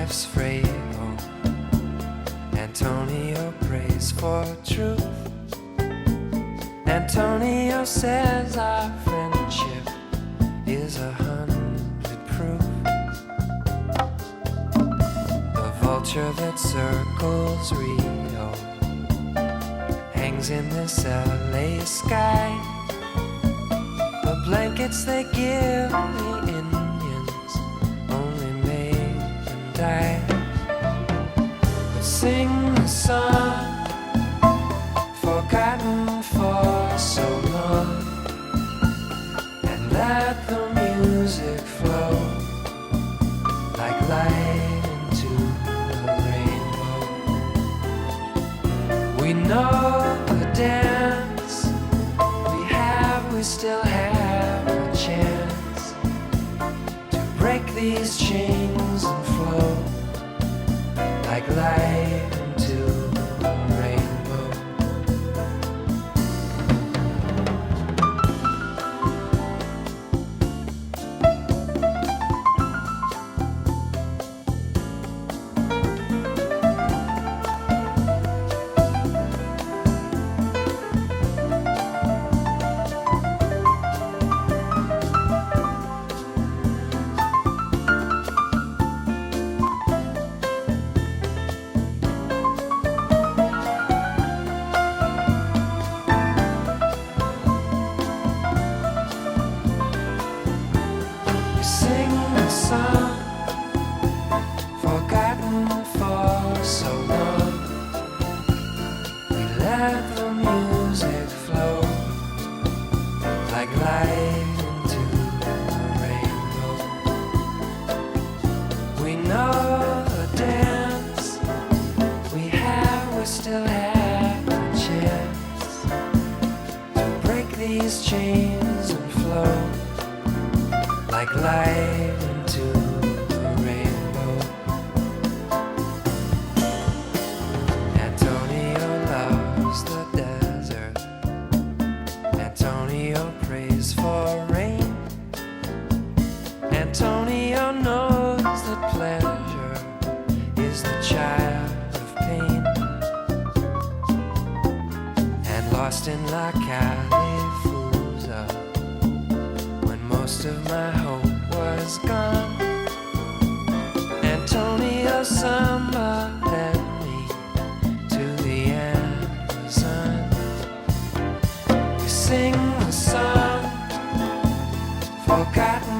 life's frail. Antonio prays for truth. Antonio says our friendship is 100 proof. The vulture that circles Rio hangs in this LA sky. The blankets they give the Indians only made them die. But sing the song forgotten for so long, and let the music flow like light into the rainbow. We know the dance, we still have a chance to break these chains and flow like light into the rainbow. Forgotten for so long, we let the music flow like light into the rainbow. We know the dance, we still have a chance to break these chains and flow like light into the rainbow. Antonio loves the desert. Antonio prays for rain. Antonio knows that pleasure is the child of pain. And lost in La Califusa, when most of my hope was gone, Antonio Samba led me to the Amazon. We sing the song forgotten